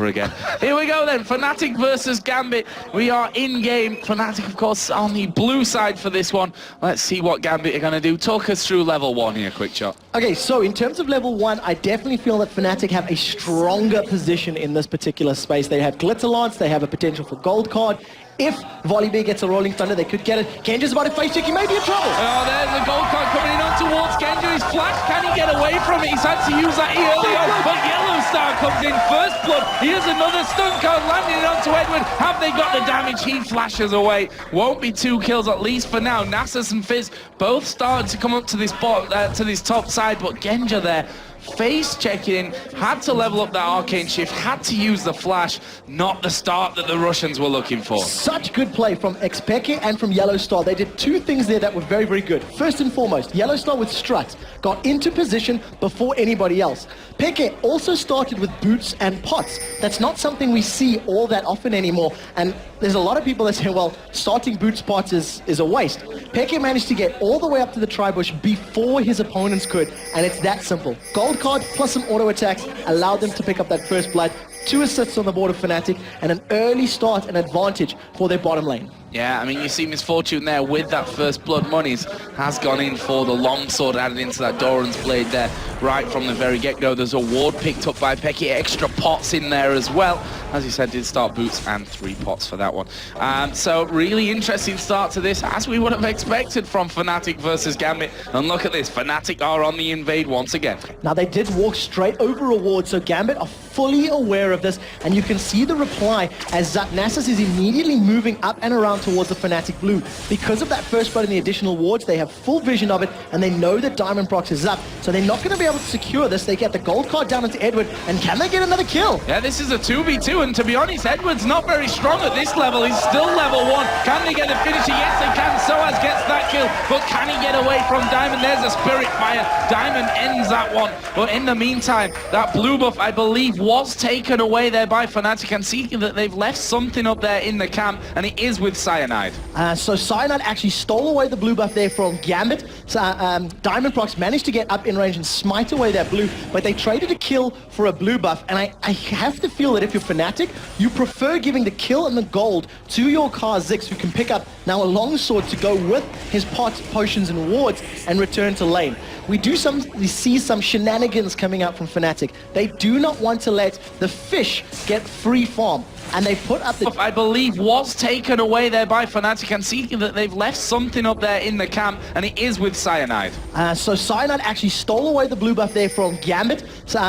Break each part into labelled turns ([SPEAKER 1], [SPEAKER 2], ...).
[SPEAKER 1] again. Here we go then, Fnatic versus Gambit. We are in game. Fnatic, of course, on the blue side for this one. Let's see what Gambit are going to do. Talk us through level 1 here, quick shot.
[SPEAKER 2] Okay, so in terms of level 1, I definitely feel that Fnatic have a stronger position in this particular space. They have Glitter Lance, they have a potential for gold card. If Volibear gets a Rolling Thunder, they could get it. Genja's about to face check, he may be in trouble.
[SPEAKER 1] Oh, there's the gold card coming in on towards Genja. He's flashed, can he get away from it? He's had to use that E early on, but Yellow Star comes in first blood. Here's another stun card landing onto Edward. Have they got the damage? He flashes away. Won't be 2 kills, at least for now. Nasus and Fizz both started to come up to this to this top side, but Genja there, face checking, had to level up that arcane shift, had to use the flash, not the start that the Russians were looking for.
[SPEAKER 2] Such good play from Xpeke and from Yellow Star. They did 2 things there that were very, very good. First and foremost, Yellow Star with Strut got into position before anybody else. Peke also started with boots and pots. That's not something we see all that often anymore, and there's a lot of people that say, well, starting boots pots is a waste. Peke managed to get all the way up to the tri-bush before his opponents could, and it's that simple. Gold card plus some auto attacks allowed them to pick up that first blood. 2 assists on the board of Fnatic, and an early start and advantage for their bottom lane.
[SPEAKER 1] Yeah, I mean, you see Misfortune there with that first blood monies has gone in for the longsword added into that Doran's blade there right from the very get-go. There's a ward picked up by Peke, extra pots in there as well. As you said, did start boots and 3 pots for that one. So really interesting start to this, as we would have expected from Fnatic versus Gambit. And look at this, Fnatic are on the invade once again.
[SPEAKER 2] Now they did walk straight over a ward, so Gambit are fully aware of this, and you can see the reply as Nasus is immediately moving up and around towards the Fnatic blue. Because of that first blood and the additional wards, they have full vision of it, and they know that Diamond Prox is up, so they're not going to be able to secure this. They get the gold card down into Edward, and can they get another kill?
[SPEAKER 1] Yeah, this is a 2v2, and to be honest, Edward's not very strong at this level. He's still level 1. Can they get a finisher? Yes, they can. Soaz gets that kill, but can he get away from Diamond? There's a Spirit Fire. Diamond ends that one, but in the meantime, that blue buff, I believe, was taken away there by Fnatic, and see that they've left something up there in the camp, and it is with Cyanide.
[SPEAKER 2] So Cyanide actually stole away the blue buff there from Gambit. So, Diamond Prox managed to get up in range and smite away that blue, but they traded a kill for a blue buff, and I have to feel that if you're Fnatic, you prefer giving the kill and the gold to your Kha'Zix, who can pick up now a longsword to go with his pots, potions, and wards, and return to lane. We see some shenanigans coming out from Fnatic. They do not want to let the fish get free farm, and they put up the...
[SPEAKER 1] I believe was taken away there by Fnatic, and see that they've left something up there in the camp, and it is with Cyanide.
[SPEAKER 2] So Cyanide actually stole away the blue buff there from Gambit. So,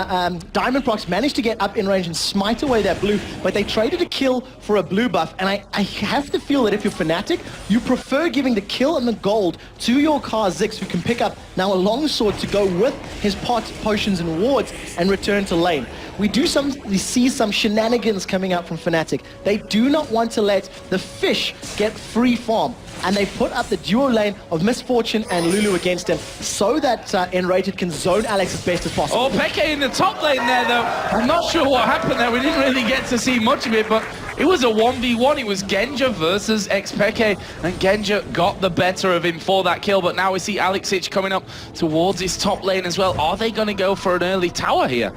[SPEAKER 2] Diamond Prox managed to get up in range and smite away that blue, but they traded a kill for a blue buff, and I have to feel that if you're Fnatic, you prefer giving the kill and the gold to your Kha'Zix, who can pick up now a longsword to go with his pots, potions, and wards, and return to lane. We see some shenanigans coming out from Fnatic. They do not want to let the fish get free farm, and they put up the duo lane of Misfortune and Lulu against him so that Enrated can zone Alex as best as possible.
[SPEAKER 1] Oh, Peke in the top lane there, though. I'm not sure what happened there. We didn't really get to see much of it, but it was a 1v1. It was Genja versus Xpeke, and Genja got the better of him for that kill, but now we see Alexic coming up towards his top lane as well. Are they going to go for an early tower here?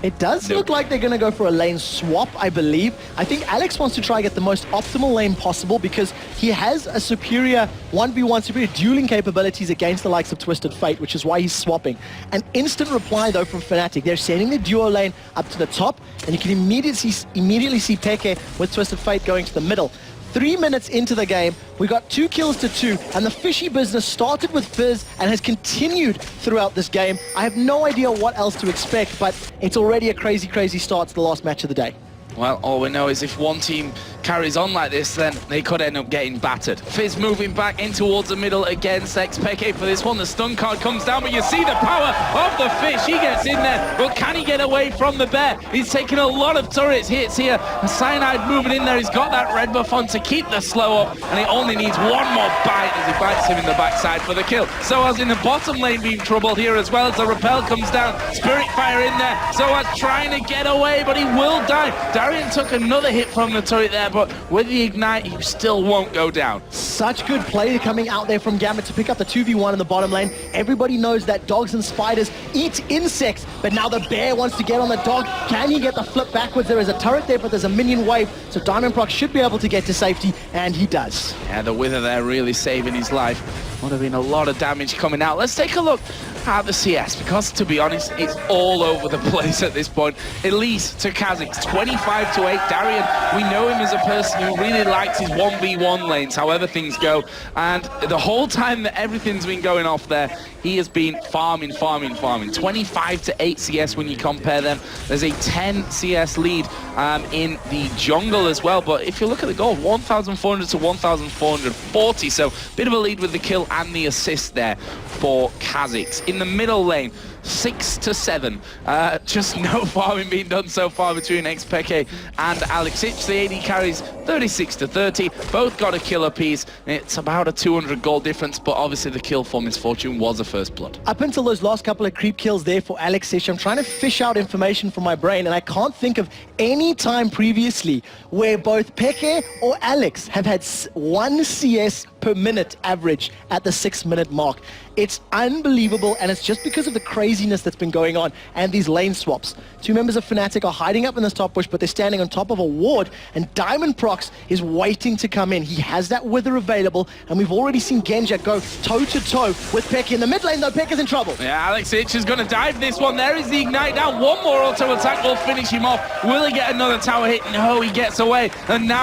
[SPEAKER 2] It does look like they're going to go for a lane swap, I believe. I think Alex wants to try and get the most optimal lane possible because he has a superior 1v1, superior dueling capabilities against the likes of Twisted Fate, which is why he's swapping. An instant reply, though, from Fnatic. They're sending the duo lane up to the top, and you can immediately see Peke with Twisted Fate going to the middle. 3 minutes into the game, we got 2 kills to 2, and the fishy business started with Fizz and has continued throughout this game. I have no idea what else to expect, but it's already a crazy, crazy start to the last match of the day.
[SPEAKER 1] Well, all we know is if one team carries on like this, then they could end up getting battered. Fizz moving back in towards the middle against Xpeke for this one. The stun card comes down, but you see the power of the fish. He gets in there, but can he get away from the bear? He's taking a lot of turrets hits here. And Cyanide moving in there. He's got that red buff on to keep the slow up, and he only needs one more bite as he bites him in the backside for the kill. So as in the bottom lane being troubled here as well as the rappel comes down. Spirit Fire in there. So as trying to get away, but he will die. Darian took another hit from the turret there, but with the Ignite, you still won't go down.
[SPEAKER 2] Such good play coming out there from Gambit to pick up the 2v1 in the bottom lane. Everybody knows that dogs and spiders eat insects, but now the bear wants to get on the dog. Can he get the flip backwards? There is a turret there, but there's a minion wave, so Diamondprox should be able to get to safety, and he does.
[SPEAKER 1] Yeah, the Wither there really saving his life. Would have been a lot of damage coming out. Let's take a look at the CS, because to be honest, it's all over the place at this point. Elise to Kha'Zix, 25-8. Darian, we know him as a person who really likes his 1v1 lanes, however things go. And the whole time that everything's been going off there, he has been farming. 25-8 CS when you compare them. There's a 10 CS lead in the jungle as well. But if you look at the goal, 1,400 to 1,440. So bit of a lead with the kill and the assist there for Kha'Zix. In the middle lane, 6-7. Just no farming being done so far between XPK and Alexic. The AD carries 36-30. Both got a kill apiece. It's about a 200 gold difference, but obviously the kill for Misfortune was a first blood.
[SPEAKER 2] Up until those last couple of creep kills there for Alexic, I'm trying to fish out information from my brain, and I can't think of any time previously where both Peke or Alex have had 1 CS per minute average at the 6-minute mark. It's unbelievable, and it's just because of the craziness that's been going on and these lane swaps. 2 members of Fnatic are hiding up in this top bush, but they're standing on top of a ward, and Diamondprox is waiting to come in. He has that Wither available, and we've already seen Genja go toe-to-toe with Peke. In the mid lane, though, Peke's in trouble.
[SPEAKER 1] Yeah, Alexic is going to dive this one. There is the Ignite down. One more auto attack will finish him off. Will he get another tower hit? No, he gets away. And now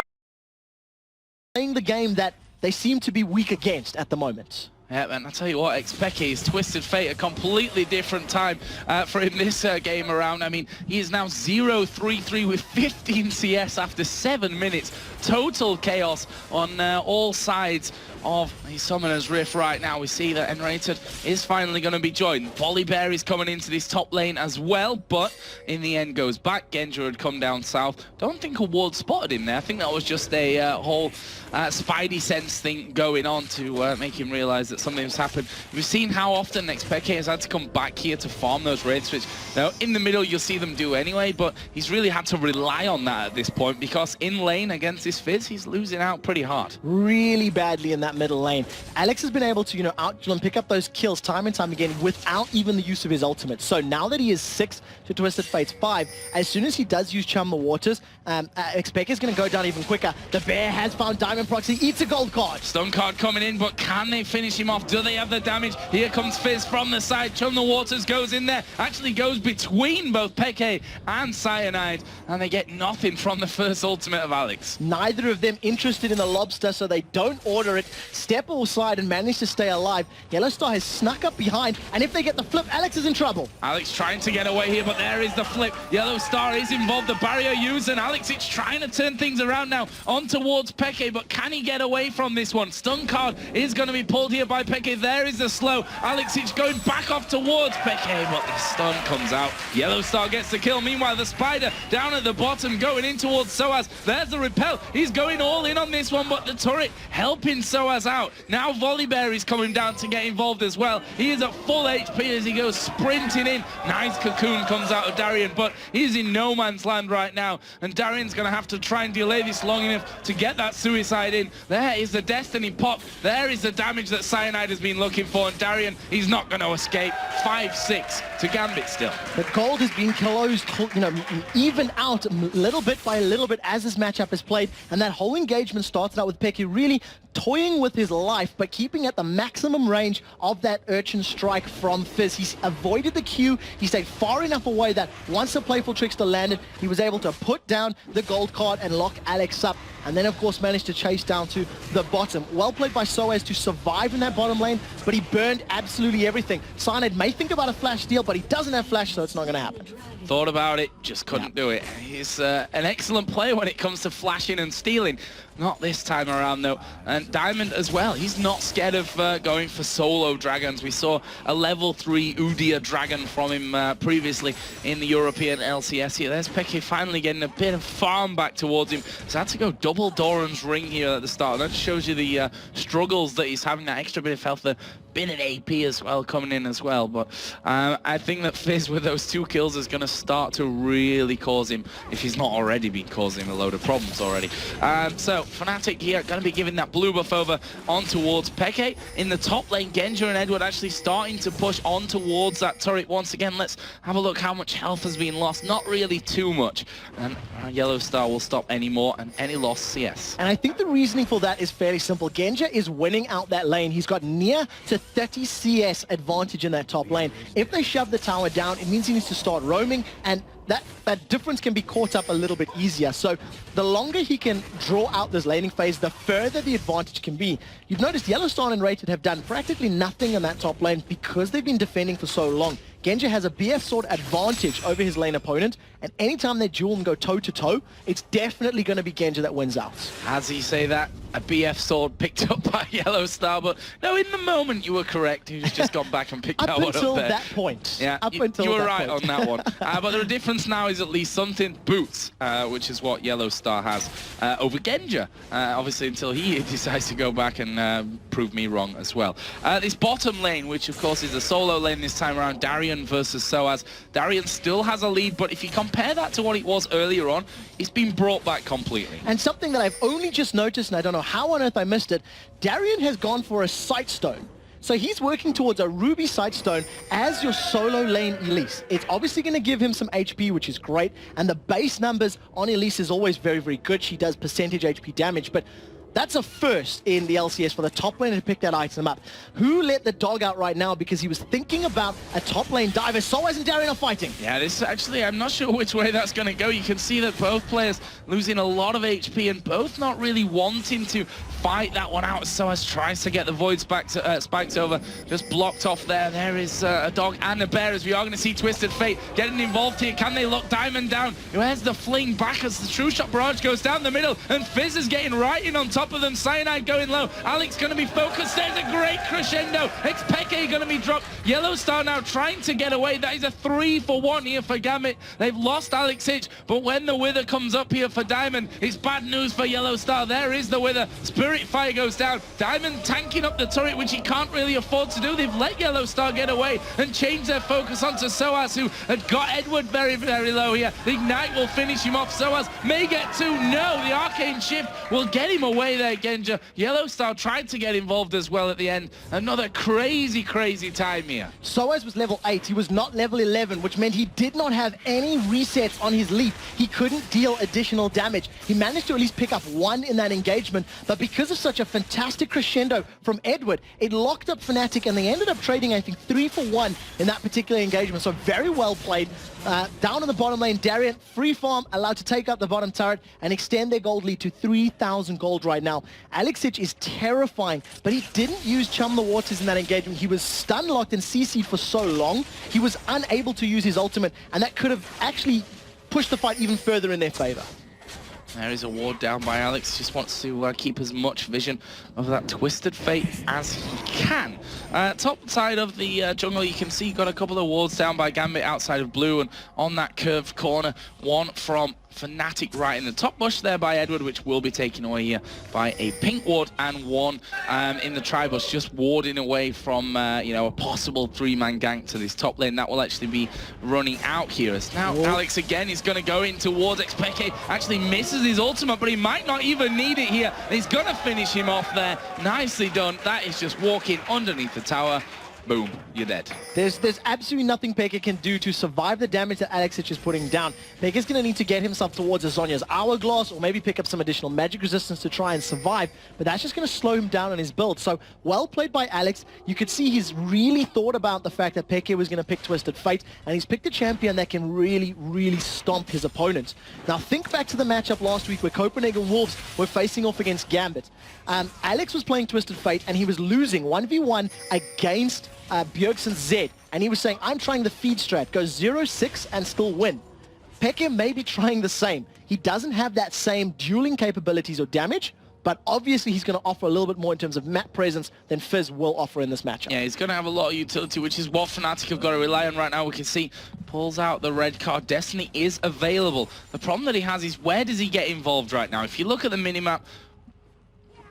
[SPEAKER 2] playing the game that they seem to be weak against at the moment.
[SPEAKER 1] Yeah, man, I'll tell you what, XPK's Twisted Fate, a completely different time for him this game around. I mean, he is now 0-3-3 with 15 CS after 7 minutes. Total chaos on all sides of the Summoner's Rift right now. We see that Enrated is finally going to be joined. Volibear is coming into this top lane as well, but in the end goes back. Genja had come down south. Don't think a ward spotted him there. I think that was just a whole spidey sense thing going on to make him realize that something's happened. We've seen how often XPK has had to come back here to farm those raids, which now in the middle you'll see them do anyway, but he's really had to rely on that at this point, because in lane against this Fizz, he's losing out pretty hard.
[SPEAKER 2] Really badly in that middle lane. Alex has been able to, outkill and pick up those kills time and time again without even the use of his ultimate. So now that he is 6 to Twisted Fate's 5, as soon as he does use Chum the Waters, XPK is going to go down even quicker. The bear has found Diamondprox. He eats a gold card.
[SPEAKER 1] Stun card coming in, but can they finish him off? Do they have the damage? Here comes Fizz from the side. Chum the Waters goes in there. Actually goes between both Peke and Cyanide, and they get nothing from the first ultimate of Alex.
[SPEAKER 2] Neither of them interested in the lobster, so they don't order it. Step or slide and manage to stay alive. Yellowstar has snuck up behind, and if they get the flip, Alex is in trouble.
[SPEAKER 1] Alex trying to get away here, but there is the flip. Yellowstar is involved, the barrier used, and Alex is trying to turn things around now on towards Peke, but can he get away from this one? Stun card is going to be pulled here by Peke. There is the slow. Alex is going back off towards Peke, but the stun comes out. Yellowstar gets the kill. Meanwhile, the Spider down at the bottom going in towards Soaz. There's the repel. He's going all in on this one, but the turret helping Soaz out. Now Volibear is coming down to get involved as well. He is at full HP as he goes sprinting in. Nice cocoon comes out of Darian, but he's in no man's land right now, and Darian's going to have to try and delay this long enough to get that suicide in. There is the Destiny pop. There is the damage that Cyanide has been looking for, and Darian, he's not going to escape. 5-6 to Gambit still.
[SPEAKER 2] The gold has been closed, even out little bit by little bit as this matchup is played, and that whole engagement started out with Peke really toying with his life, but keeping at the maximum range of that Urchin strike from Fizz. He's avoided the Q. He stayed far enough away that once the Playful Trickster landed, he was able to put down the gold card and lock Alex up. And then, of course, managed to chase down to the bottom. Well played by Soaz to survive in that bottom lane, but he burned absolutely everything. Cyanide may think about a flash steal, but he doesn't have flash, so it's not going to happen.
[SPEAKER 1] Thought about it, just couldn't do it. He's an excellent player when it comes to flashing and stealing. Not this time around, though. And Diamond as well. He's not scared of going for solo dragons. We saw a level 3 Udyr dragon from him previously in the European LCS here. There's Peke finally getting a bit of farm back towards him. So had to go double Doran's ring here at the start. That just shows you the struggles that he's having, that extra bit of health, the bit of AP as well coming in as well. But I think that Fizz with those 2 kills is going to start to really cause him, if he's not already been causing a load of problems already. So Fnatic here going to be giving that blue buff over on towards Peke. In the top lane, Genja and Edward actually starting to push on towards that turret once again. Let's have a look how much health has been lost. Not really too much. And Yellow Star will stop any more and any loss CS.
[SPEAKER 2] And I think the reasoning for that is fairly simple. Genja is winning out that lane. He's got near to 30 CS advantage in that top lane. If they shove the tower down, it means he needs to start roaming, and that difference can be caught up a little bit easier. So the longer he can draw out this laning phase, the further the advantage can be. You've noticed Yellowstone and Rated have done practically nothing in that top lane because they've been defending for so long. Genja has a BF sword advantage over his lane opponent, and anytime they duel and go toe-to-toe, it's definitely going to be Genja that wins out.
[SPEAKER 1] As you say that, a BF sword picked up by Yellow Star, but no, in the moment you were correct. He's just gone back and picked that one up there.
[SPEAKER 2] Up until that point.
[SPEAKER 1] Yeah, you were right on that one. But the difference now is at least something boots, which is what Yellow Star has over Genja. Obviously, until he decides to go back and prove me wrong as well. This bottom lane, which of course is a solo lane this time around, Darian versus Soaz. Darian still has a lead, but if you compare that to what it was earlier on, it's been brought back completely.
[SPEAKER 2] And something that I've only just noticed, and I don't know how on earth I missed it, Darian has gone for a Sightstone. So he's working towards a Ruby Sightstone as your solo lane Elise. It's obviously going to give him some HP, which is great, and the base numbers on Elise is always very, very good. She does percentage HP damage, but that's a first in the LCS for the top lane to pick that item up. Who let the dog out right now because he was thinking about a top lane dive as Soaz and Darian are fighting?
[SPEAKER 1] Yeah, this actually, I'm not sure which way that's going to go. You can see that both players losing a lot of HP and both not really wanting to fight that one out. Soaz tries to get the Void spikes over, just blocked off there. There is a dog and a bear, as we are going to see Twisted Fate getting involved here. Can they lock Diamond down? Where's the fling back as the True Shot barrage goes down the middle, and Fizz is getting right in on top of them. Cyanide going low. Alex going to be focused. There's a great crescendo. Xpeke going to be dropped. Yellow Star now trying to get away. That is a 3-for-1 here for Gambit. They've lost Alex Hitch, but when the Wither comes up here for Diamond, it's bad news for Yellow Star. There is the Wither. Spirit Fire goes down. Diamond tanking up the turret, which he can't really afford to do. They've let Yellow Star get away and change their focus onto Soaz, who had got Edward very, very low here. The Ignite will finish him off. Soaz may get two. No, the Arcane Shift will get him away there, Genja. Yellow Star tried to get involved as well at the end. Another crazy, crazy time here.
[SPEAKER 2] Soaz was level 8. He was not level 11, which meant he did not have any resets on his leap. He couldn't deal additional damage. He managed to at least pick up one in that engagement, but because of such a fantastic crescendo from Edward, it locked up Fnatic, and they ended up trading, I think, 3-for-1 in that particular engagement. So very well played. Down on the bottom lane, Darian, free farm, allowed to take up the bottom turret and extend their gold lead to 3,000 gold right now. Alex Hitch is terrifying, but he didn't use Chum the Waters in that engagement. He was stun locked and CC'd for so long, he was unable to use his ultimate, and that could have actually pushed the fight even further in their favor.
[SPEAKER 1] There is a ward down by Alex. Just wants to keep as much vision of that Twisted Fate as he can. Top side of the jungle, you can see you've got a couple of wards down by Gambit outside of blue, and on that curved corner, one from Fnatic right in the top bush there by Edward, which will be taken away here by a pink ward, and one in the tri-bush, just warding away from you know, a possible 3-man gank to this top lane. That will actually be running out here. As now Alex again is going to go in towards Xpeke, actually misses his ultimate, but he might not even need it here. He's going to finish him off there. Nicely done. That is just walking underneath the tower. Boom, you're dead.
[SPEAKER 2] There's absolutely nothing Peke can do to survive the damage that Alex Hitch is putting down. Peke's going to need to get himself towards a Zhonya's Hourglass, or maybe pick up some additional magic resistance to try and survive, but that's just going to slow him down on his build. So, well played by Alex. You could see he's really thought about the fact that Peke was going to pick Twisted Fate, and he's picked a champion that can really, really stomp his opponents. Now, think back to the matchup last week where Copenhagen Wolves were facing off against Gambit. Alex was playing Twisted Fate, and he was losing 1v1 against Bjergsen's Zed, and he was saying, I'm trying the feed strat, go 0-6 and still win. Peke may be trying the same. He doesn't have that same dueling capabilities or damage, but obviously he's going to offer a little bit more in terms of map presence than Fizz will offer in this matchup.
[SPEAKER 1] Yeah, he's going to have a lot of utility, which is what Fnatic have got to rely on right now. We can see pulls out the red card. Destiny is available. The problem that he has is, where does he get involved right now? If you look at the minimap,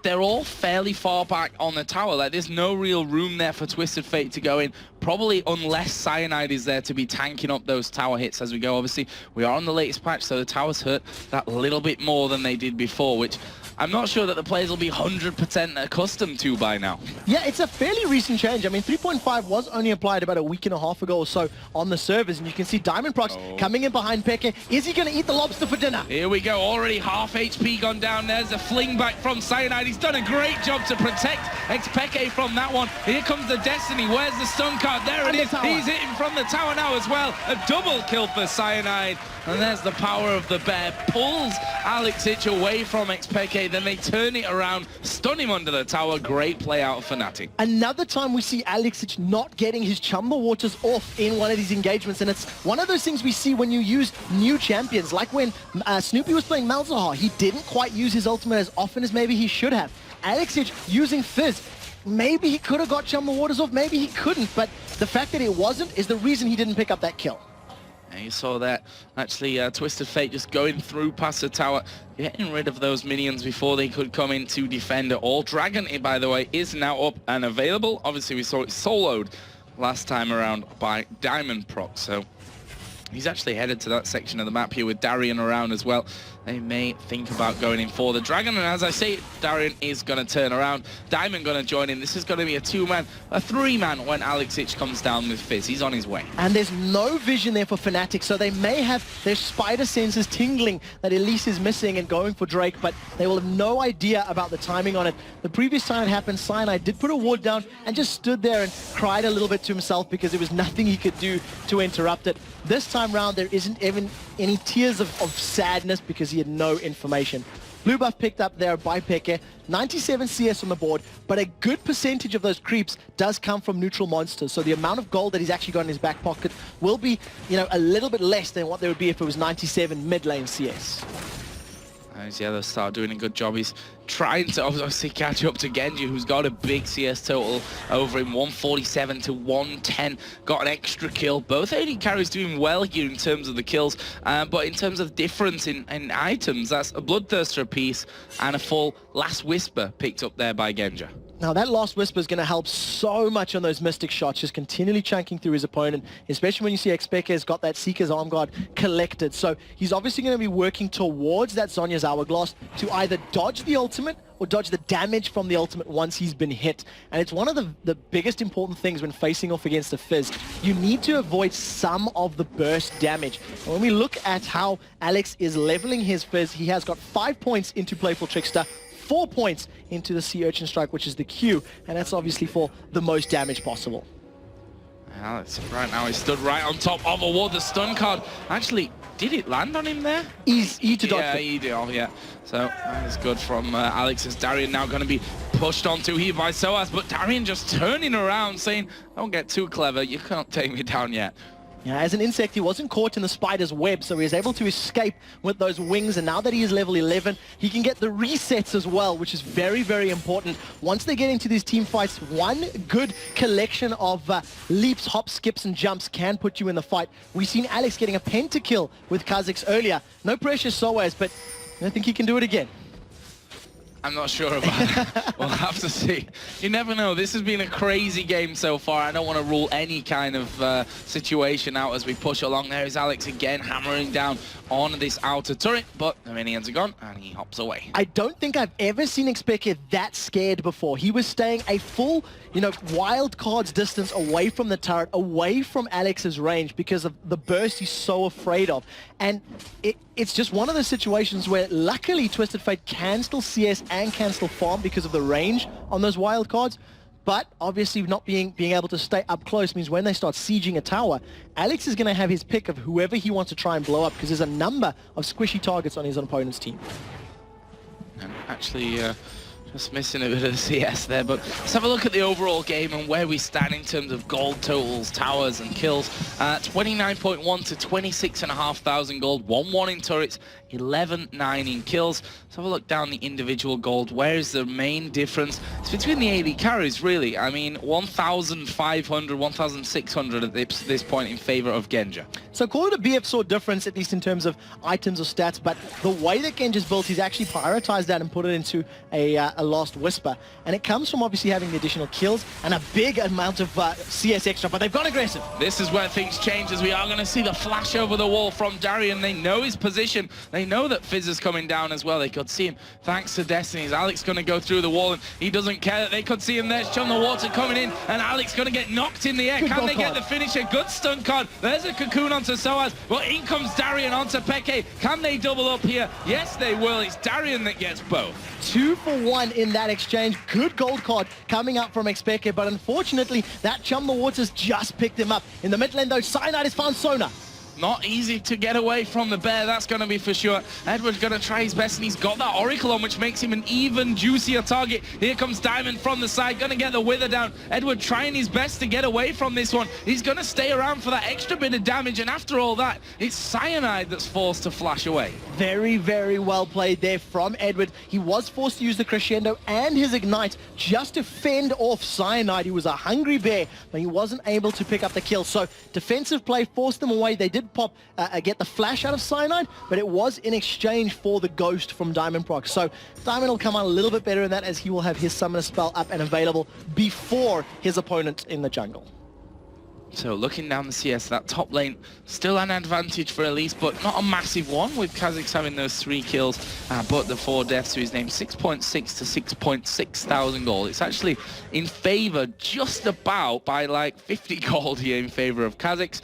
[SPEAKER 1] they're all fairly far back on the tower. Like, there's no real room there for Twisted Fate to go in. probably unless Cyanide is there to be tanking up those tower hits as we go. Obviously, we are on the latest patch, so the towers hurt that little bit more than they did before, which I'm not sure that the players will be 100% accustomed to by now.
[SPEAKER 2] Yeah, it's a fairly recent change. I mean, 3.5 was only applied about a week and a half ago or so on the servers, and you can see Diamond Prox coming in behind Peke. Is he going to eat the lobster for dinner?
[SPEAKER 1] Here we go, already half HP gone down. There's a fling back from Cyanide. He's done a great job to protect Xpeke from that one. Here comes the Destiny. Where's the stun card? There it is. He's hitting from the tower now as well. A double kill for Cyanide. And there's the power of the bear. Pulls Alexic away from Xpeke. Then they turn it around, stun him under the tower. Great play out of Fnatic.
[SPEAKER 2] Another time we see Alexic not getting his Chumba Waters off in one of these engagements. And it's one of those things we see when you use new champions. Like when Snoopy was playing Malzahar. He didn't quite use his ultimate as often as maybe he should have. Alexic using Fizz. Maybe he could have got Chumba Waters off. Maybe he couldn't. But the fact that it wasn't is the reason he didn't pick up that kill.
[SPEAKER 1] And you saw that, actually, Twisted Fate just going through past the tower, getting rid of those minions before they could come in to defend it all. Dragon, by the way, is now up and available. Obviously, we saw it soloed last time around by Diamond Prox, so he's actually headed to that section of the map here with Darian around as well. They may think about going in for the Dragon, and as I say, Darian is going to turn around. Diamond going to join in. This is going to be a 2-man, a 3-man when Alexic comes down with Fizz. He's on his way.
[SPEAKER 2] And there's no vision there for Fnatic, so they may have their spider senses tingling that Elise is missing and going for Drake, but they will have no idea about the timing on it. The previous time it happened, Cyanide did put a ward down and just stood there and cried a little bit to himself because there was nothing he could do to interrupt it. This time round, there isn't even any tears of sadness because he had no information. Blue buff picked up there by Peke, 97 CS on the board, but a good percentage of those creeps does come from neutral monsters. So the amount of gold that he's actually got in his back pocket will be, you know, a little bit less than what there would be if it was 97 mid lane CS.
[SPEAKER 1] As the other star doing a good job. He's trying to obviously catch up to Genji, who's got a big CS total over him, 147 to 110. Got an extra kill. Both AD carries doing well here in terms of the kills, but in terms of difference in items, that's a Bloodthirster piece and a full Last Whisper picked up there by Genji.
[SPEAKER 2] Now that Last Whisper is going to help so much on those Mystic shots, just continually chunking through his opponent, especially when you see Xpeke has got that Seeker's Arm Guard collected. So he's obviously going to be working towards that Zhonya's Hourglass to either dodge the ultimate or dodge the damage from the ultimate once he's been hit. And it's one of the biggest important things when facing off against a Fizz. You need to avoid some of the burst damage. And when we look at how Alex is leveling his Fizz, he has got 5 points into Playful Trickster, 4 points into the Sea Urchin Strike, which is the Q, and that's obviously for the most damage possible.
[SPEAKER 1] Alex, right now, he stood right on top of a ward. The stun card, actually, did it land on him there?
[SPEAKER 2] Easy to dodge.
[SPEAKER 1] Yeah, he did, yeah. So that is good from Alex, as Darian now going to be pushed onto here by Soaz, but Darian just turning around saying, don't get too clever, you can't take me down yet.
[SPEAKER 2] Yeah, as an insect, he wasn't caught in the spider's web, so he was able to escape with those wings, and now that he is level 11, he can get the resets as well, which is very, very important. Once they get into these team fights, one good collection of leaps, hops, skips, and jumps can put you in the fight. We've seen Alex getting a pentakill with Kha'Zix earlier. No pressure, Soaz, but I think he can do it again.
[SPEAKER 1] I'm not sure about that. We'll have to see. You never know. This has been a crazy game so far. I don't want to rule any kind of situation out as we push along. There is Alex again hammering down on this outer turret, but the minions are gone and he hops away.
[SPEAKER 2] I don't think I've ever seen Xpeke that scared before. He was staying a full, you know, wild cards distance away from the turret, away from Alex's range because of the burst he's so afraid of. And it's just one of those situations where luckily Twisted Fate can still CS and can still farm because of the range on those wild cards. But obviously not being able to stay up close means when they start sieging a tower, Alex is going to have his pick of whoever he wants to try and blow up because there's a number of squishy targets on his opponent's team.
[SPEAKER 1] And actually, just missing a bit of the CS there, but let's have a look at the overall game and where we stand in terms of gold totals, towers and kills. 29.1 to 26,500 gold, 1-1 in turrets, 11-9 in kills. Let's have a look down the individual gold. Where is the main difference? It's between the AD carries, really. I mean, 1,500, 1,600 at this point in favor of Genji.
[SPEAKER 2] So call it a BF sword difference, at least in terms of items or stats, but the way that Genji's built, he's actually prioritized that and put it into a a Last Whisper, and it comes from obviously having the additional kills and a big amount of CS extra, but they've gone aggressive.
[SPEAKER 1] This is where things change, as we are going to see the flash over the wall from Darian. They know his position. They know that Fizz is coming down as well. They could see him thanks to Destiny's. Alex going to go through the wall, and he doesn't care that they could see him there. Chum the Water coming in, and Alex going to get knocked in the air. Can they get the finisher? Good stun card. There's a cocoon onto Soaz, but in comes Darian onto Peke. Can they double up here? Yes, they will. It's Darian that gets both.
[SPEAKER 2] 2 for 1 in that exchange. Good gold card coming up from Xpeke, but unfortunately, that Chum the Waters just picked him up. In the mid lane, though, Cyanide has found Sona.
[SPEAKER 1] Not easy to get away from the bear, that's going to be for sure. Edward's going to try his best, and he's got that Oracle on, which makes him an even juicier target. Here comes Diamond from the side, going to get the Wither down. Edward trying his best to get away from this one. He's going to stay around for that extra bit of damage, and after all that, it's Cyanide that's forced to flash away.
[SPEAKER 2] Very, very well played there from Edward. He was forced to use the Crescendo and his Ignite just to fend off Cyanide. He was a hungry bear, but he wasn't able to pick up the kill. So defensive play forced them away. They did get the flash out of Cyanide, but it was in exchange for the Ghost from Diamond Proc. So Diamond will come out a little bit better in that, as he will have his Summoner spell up and available before his opponent in the jungle.
[SPEAKER 1] So looking down the CS, that top lane, still an advantage for Elise, but not a massive one, with Kha'Zix having those 3 kills, but the 4 deaths to his name. 6.6 to 6.6 thousand gold. It's actually in favor just about by like 50 gold here in favor of Kha'Zix.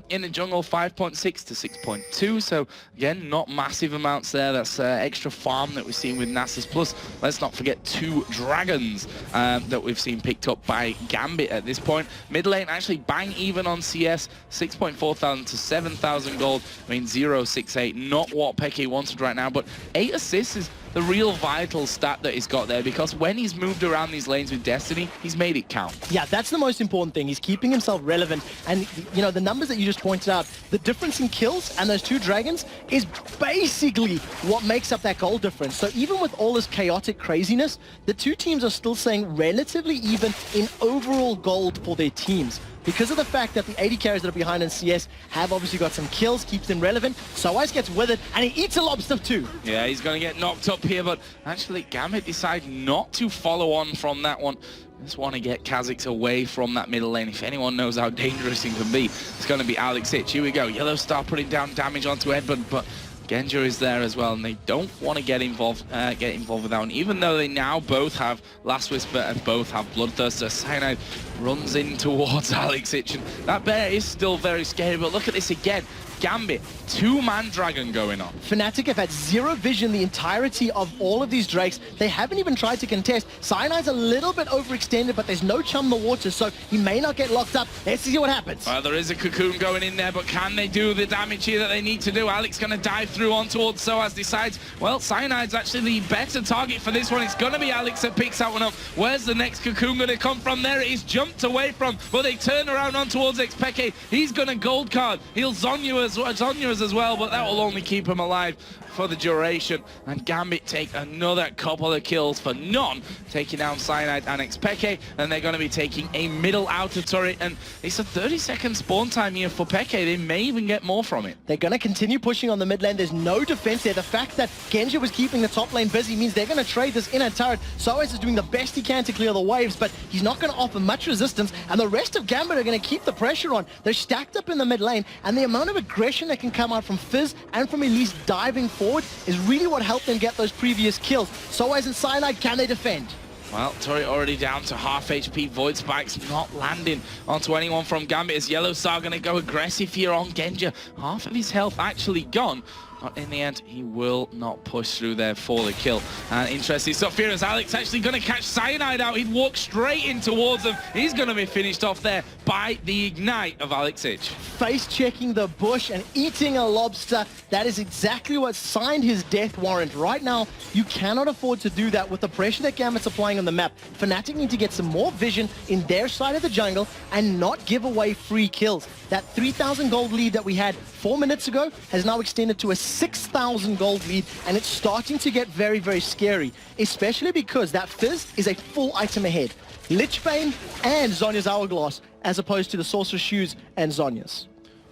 [SPEAKER 1] In the jungle, 5.6 to 6.2, so again, not massive amounts there. That's extra farm that we've seen with Nasus. Plus, let's not forget 2 dragons that we've seen picked up by Gambit at this point. Mid lane actually bang even on CS, 6.4 thousand to 7,000 gold. I mean, 0.68, not what Peke wanted right now, but 8 assists is the real vital stat that he's got there, because when he's moved around these lanes with Destiny, he's made it count.
[SPEAKER 2] Yeah, that's the most important thing. He's keeping himself relevant, and you know, the numbers that you just pointed out, the difference in kills and those 2 dragons is basically what makes up that goal difference. So even with all this chaotic craziness, the 2 teams are still staying relatively even in overall gold for their teams, because of the fact that the 80 carries that are behind in CS have obviously got some kills, keeps them relevant. Soaz gets withered, and he eats a lobster too.
[SPEAKER 1] Yeah, he's going to get knocked up here, but actually Gambit decides not to follow on from that one. Just want to get Kha'Zix away from that middle lane. If anyone knows how dangerous he can be, it's going to be Alex Ich. Here we go. Yellow Star putting down damage onto Edward, but Genja is there as well, and they don't want to get involved with that one, even though they now both have Last Whisper and both have Bloodthirster. Cyanide runs in towards Alex Ich, and that bear is still very scary, but look at this again. Gambit, 2-man dragon going on.
[SPEAKER 2] Fnatic have had 0 vision the entirety of all of these Drakes. They haven't even tried to contest. Cyanide's a little bit overextended, but there's no Chum the Water, so he may not get locked up. Let's see what happens.
[SPEAKER 1] Well, there is a cocoon going in there, but can they do the damage here that they need to do? Alex going to dive through on towards Soaz, decides, well, Cyanide's actually the better target for this one. It's going to be Alex that picks that one up. Where's the next cocoon going to come from? There it is, jumped away from, but they turn around on towards Xpeke. He's going to gold card. He'll Zonya's as well, but that will only keep him alive for the duration. And Gambit take another couple of kills for none, taking down Cyanide and Xpeke, and they're going to be taking a middle outer turret, and it's a 30-second spawn time here for Peke. They may even get more from it.
[SPEAKER 2] They're going to continue pushing on the mid lane. There's no defense there. The fact that Genja was keeping the top lane busy means they're going to trade this inner turret. Soaz is doing the best he can to clear the waves, but he's not going to offer much resistance, and the rest of Gambit are going to keep the pressure on. They're stacked up in the mid lane, and the amount of aggression that can come out from Fizz and from Elise diving forward is really what helped them get those previous kills. Soaz and Cyanide, can they defend?
[SPEAKER 1] Well, turret already down to half HP. Void Spike's not landing onto anyone from Gambit, as Yellow Star going to go aggressive here on Genja. Half of his health actually gone. But in the end, he will not push through there for the kill. And interesting stuff here as Alex actually going to catch Cyanide out. He'd walk straight in towards him. He's going to be finished off there by the Ignite of Alex Ich.
[SPEAKER 2] Face checking the bush and eating a lobster. That is exactly what signed his death warrant. Right now, you cannot afford to do that with the pressure that Gambit's applying on the map. Fnatic need to get some more vision in their side of the jungle and not give away free kills. That 3,000 gold lead that we had 4 minutes ago has now extended to a 6,000 gold lead, and it's starting to get very, very scary, especially because that Fizz is a full item ahead. Lichbane and Zonya's Hourglass, as opposed to the Sorcerer's Shoes and Zonya's.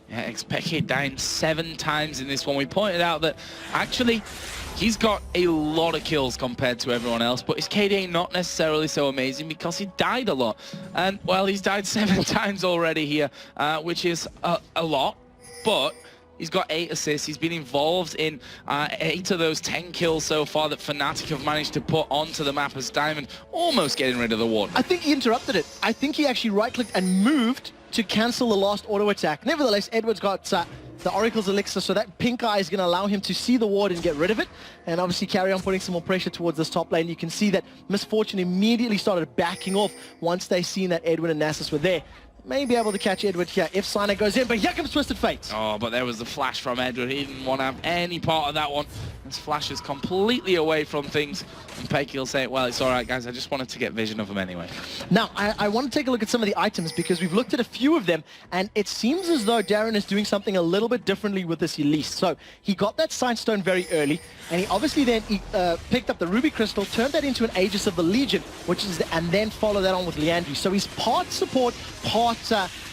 [SPEAKER 1] Yeah, Xpeke dying 7 times in this one. We pointed out that actually he's got a lot of kills compared to everyone else, but his KD not necessarily so amazing because he died a lot. And, well, he's died 7 times already here, which is a lot, but he's got 8 assists. He's been involved in 8 of those 10 kills so far that Fnatic have managed to put onto the map as Diamond almost getting rid of the ward.
[SPEAKER 2] I think he interrupted it. I think he actually right-clicked and moved to cancel the last auto attack. Nevertheless, Edward's got the Oracle's Elixir, so that pink eye is going to allow him to see the ward and get rid of it, and obviously carry on putting some more pressure towards this top lane. You can see that Misfortune immediately started backing off once they seen that Edward and Nasus were there. May be able to catch Edward here if Signer goes in, but here comes Twisted Fate.
[SPEAKER 1] Oh, but there was the flash from Edward. He didn't want to have any part of that one. His flash is completely away from things. And Pecky will say, well, it's all right, guys. I just wanted to get vision of him anyway.
[SPEAKER 2] Now, I want to take a look at some of the items because we've looked at a few of them, and it seems as though Darren is doing something a little bit differently with this Elise. So he got that Sign Stone very early, and he obviously then picked up the Ruby Crystal, turned that into an Aegis of the Legion, and then followed that on with Leandry. So he's part support, part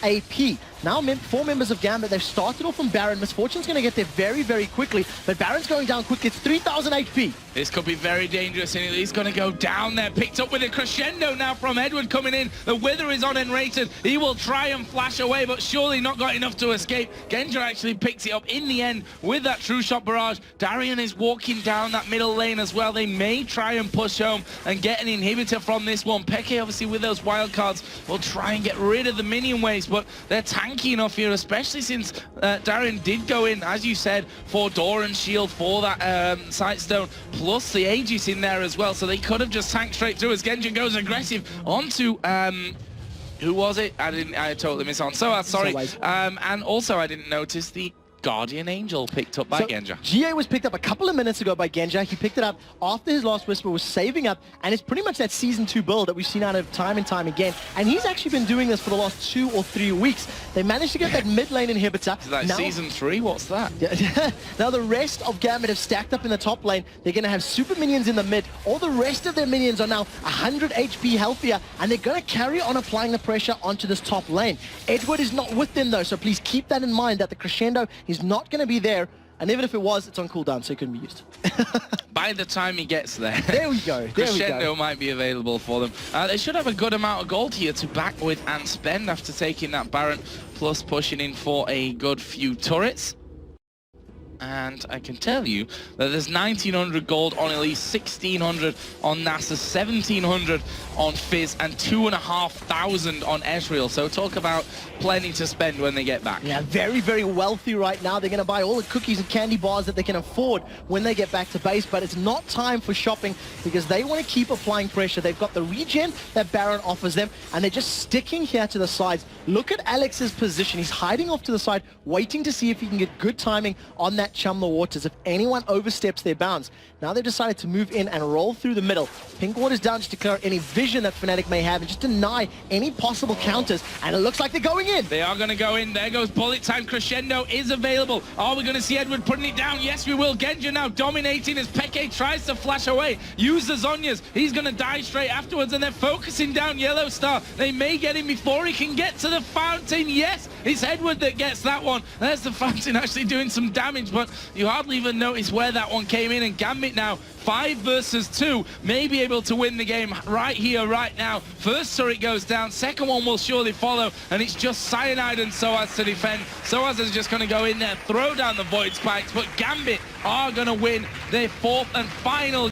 [SPEAKER 2] AP. Now, 4 members of Gambit, they've started off from Baron. Misfortune's going to get there very, very quickly, but Baron's going down quickly. It's 3,000 HP.
[SPEAKER 1] This could be very dangerous, and he's going to go down there. Picked up with a crescendo now from Edward coming in. The Wither is unenrated. He will try and flash away, but surely not got enough to escape. Genja actually picks it up in the end with that True Shot barrage. Darian is walking down that middle lane as well. They may try and push home and get an inhibitor from this one. Peke, obviously, with those wild cards, will try and get rid of the minion waves, but they're tanky enough here, especially since Darian did go in, as you said, for Doran's shield, for that Sightstone, plus the Aegis in there as well, so they could have just tanked straight through as Genja goes aggressive onto who was it? I totally missed on. So sorry. And also I didn't notice the Guardian Angel picked up by Genja.
[SPEAKER 2] GA was picked up a couple of minutes ago by Genja. He picked it up after his last Whisper was saving up, and it's pretty much that Season 2 build that we've seen out of time and time again. And he's actually been doing this for the last 2 or 3 weeks. They managed to get that mid lane inhibitor.
[SPEAKER 1] Is that now, Season 3? What's that?
[SPEAKER 2] Now the rest of Gambit have stacked up in the top lane. They're going to have super minions in the mid. All the rest of their minions are now 100 HP healthier, and they're going to carry on applying the pressure onto this top lane. Edward is not with them though, so please keep that in mind that the crescendo is not going to be there, and even if it was, it's on cooldown, so it couldn't be used.
[SPEAKER 1] By the time he gets there,
[SPEAKER 2] there we go.
[SPEAKER 1] Crescendo might be available for them. They should have a good amount of gold here to back with and spend after taking that Baron, plus pushing in for a good few turrets. And I can tell you that there's 1,900 gold on Elise, 1,600 on Nasus, 1,700 on Fizz, and 2,500 on Ezreal. So talk about plenty to spend when they get back.
[SPEAKER 2] Yeah, very, very wealthy right now. They're going to buy all the cookies and candy bars that they can afford when they get back to base, but it's not time for shopping because they want to keep applying pressure. They've got the regen that Baron offers them, and they're just sticking here to the sides. Look at Alex's position. He's hiding off to the side, waiting to see if he can get good timing on that Chum the Waters if anyone oversteps their bounds. Now they've decided to move in and roll through the middle. Pinkwater's down just to clear any vision that Fnatic may have and just deny any possible counters, and it looks like they're going in.
[SPEAKER 1] They are going to go in. There goes Bullet Time. Crescendo is available. Are we going to see Edward putting it down? Yes, we will. Genja now dominating as Peke tries to flash away. Use the Zhonya's. He's going to die straight afterwards, and they're focusing down Yellow Star. They may get him before he can get to the fountain. Yes, it's Edward that gets that one. There's the fountain actually doing some damage, but you hardly even notice where that one came in, and Gambit now 5 versus 2 may be able to win the game right here, right now. First turret goes down, second one will surely follow, and it's just Cyanide and Soaz to defend. Soaz is just going to go in there, throw down the Void Spikes, but Gambit are going to win their 4th and final